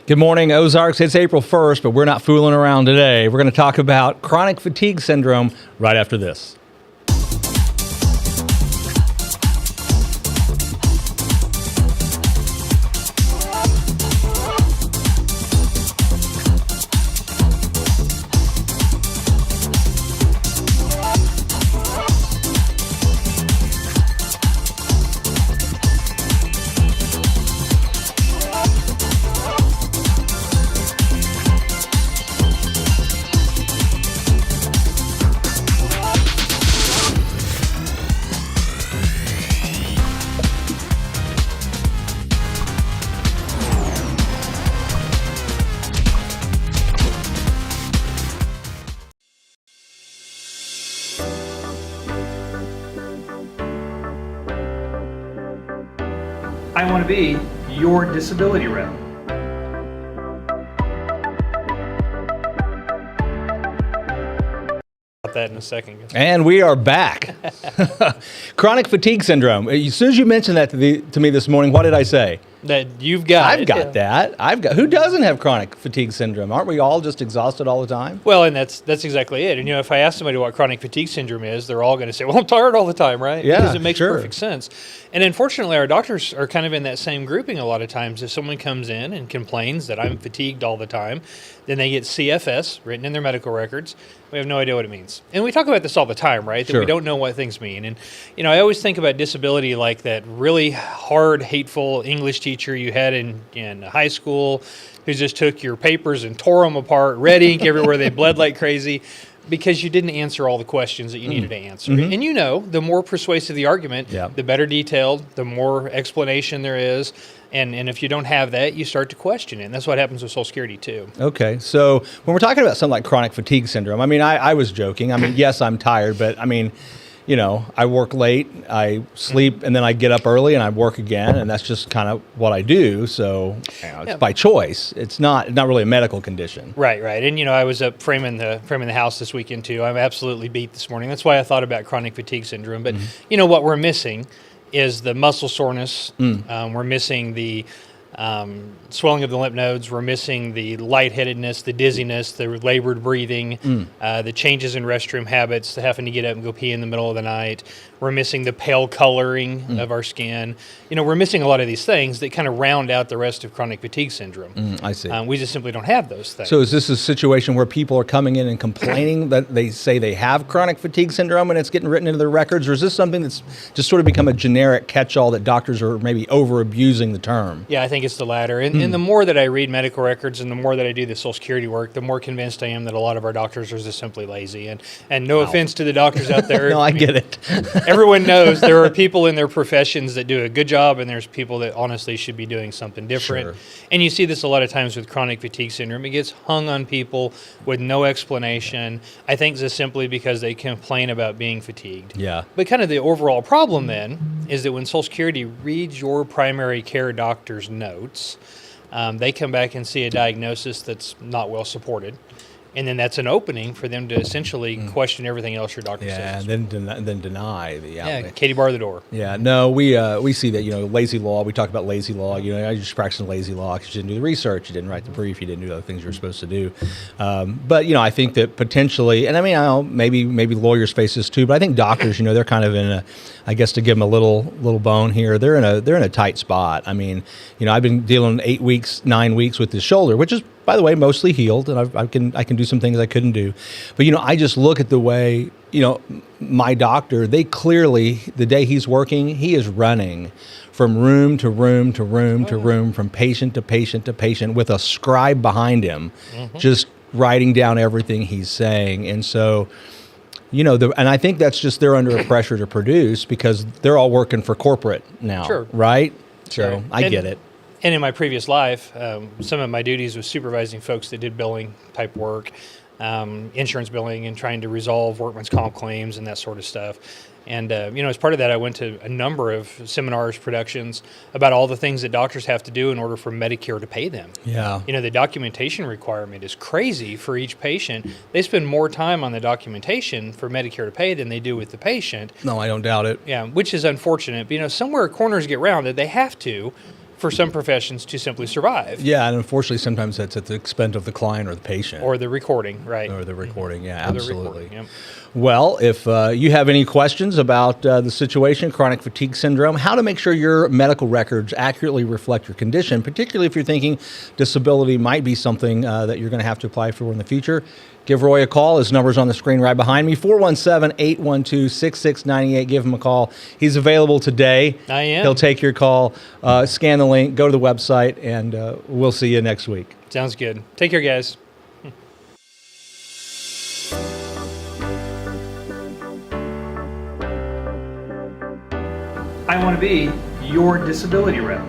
Good morning, Ozarks. It's April 1st, but we're not fooling around today. We're going to talk about chronic fatigue syndrome right after this. I want to be your disability rep. About that in a second. And we are back. Chronic fatigue syndrome. As soon as you mentioned that to me this morning, what did I say? That you've got. I've got that. Who doesn't have chronic fatigue syndrome? Aren't we all just exhausted all the time? Well, and that's exactly it. And if I ask somebody what chronic fatigue syndrome is, they're all going to say, "Well, I'm tired all the time," right? Yeah, because it makes sure. perfect sense. And unfortunately, our doctors are kind of in that same grouping a lot of times. If someone comes in and complains that I'm fatigued all the time, then they get CFS written in their medical records. We have no idea what it means. And we talk about this all the time, right? That Sure. we don't know what things mean. And, I always think about disability like that really hard, hateful English teacher you had in high school who just took your papers and tore them apart, red ink everywhere, they bled like crazy because you didn't answer all the questions that you needed to answer. Mm-hmm. And the more persuasive the argument, Yeah. the better detailed, the more explanation there is. And if you don't have that, you start to question it. And that's what happens with Social Security, too. Okay, so when we're talking about something like chronic fatigue syndrome, I was joking. Yes, I'm tired, but I work late, I sleep, and then I get up early and I work again, and that's just kind of what I do. So it's by choice. It's not really a medical condition. Right. And I was up framing the house this weekend too. I'm absolutely beat this morning. That's why I thought about chronic fatigue syndrome. But what we're missing is the muscle soreness. We're missing the swelling of the lymph nodes. We're missing the lightheadedness, the dizziness, the labored breathing, the changes in restroom habits, the having to get up and go pee in the middle of the night. We're missing the pale coloring of our skin. We're missing a lot of these things that kind of round out the rest of chronic fatigue syndrome. I see. We just simply don't have those things. So is this a situation where people are coming in and complaining that they say they have chronic fatigue syndrome and it's getting written into their records, or is this something that's just sort of become a generic catch-all that doctors are maybe over-abusing the term? Yeah, I think it's the latter. And the more that I read medical records and the more that I do the Social Security work, the more convinced I am that a lot of our doctors are just simply lazy. And no offense to the doctors out there. No, I get it. Everyone knows there are people in their professions that do a good job, and there's people that honestly should be doing something different. Sure. And you see this a lot of times with chronic fatigue syndrome. It gets hung on people with no explanation. I think just simply because they complain about being fatigued. Yeah. But kind of the overall problem then is that when Social Security reads your primary care doctor's notes, they come back and see a diagnosis that's not well supported. And then that's an opening for them to essentially question everything else your doctor says. Yeah, and then deny the outlet. Yeah, Katie bar the door. Yeah, no, we see that, lazy law. We talk about lazy law. I just practicing lazy law because you didn't do the research, you didn't write the brief, you didn't do the other things you're supposed to do. But I think that potentially, and I know maybe lawyers face this too, but I think doctors, they're kind of in a, I guess to give them a little bone here, they're in a tight spot. I've been dealing 8 weeks, 9 weeks with this shoulder, which is, by the way, mostly healed, and I can do some things I couldn't do. But, I just look at the way, my doctor, they clearly, the day he's working, he is running from room to room to room to room, from patient to patient to patient with a scribe behind him, just writing down everything he's saying. And so, and I think that's just they're under a pressure to produce because they're all working for corporate now, Sure. right? So I get it. And in my previous life, some of my duties was supervising folks that did billing type work, insurance billing, and trying to resolve workman's comp claims and that sort of stuff. And, as part of that, I went to a number of seminars, productions about all the things that doctors have to do in order for Medicare to pay them. Yeah. The documentation requirement is crazy for each patient. They spend more time on the documentation for Medicare to pay than they do with the patient. No, I don't doubt it. Yeah, which is unfortunate. But, somewhere corners get rounded. They have to for some professions to simply survive. Yeah, and unfortunately, sometimes that's at the expense of the client or the patient. Or the recording, right? Or the recording, yeah, Or the absolutely. recording, yep. Well, if you have any questions about the situation, chronic fatigue syndrome, how to make sure your medical records accurately reflect your condition, particularly if you're thinking disability might be something that you're going to have to apply for in the future, give Roy a call. His number's on the screen right behind me, 417-812-6698. Give him a call. He's available today. I am. He'll take your call. Scan the link, go to the website, and we'll see you next week. Sounds good. Take care, guys. I want to be your disability rep.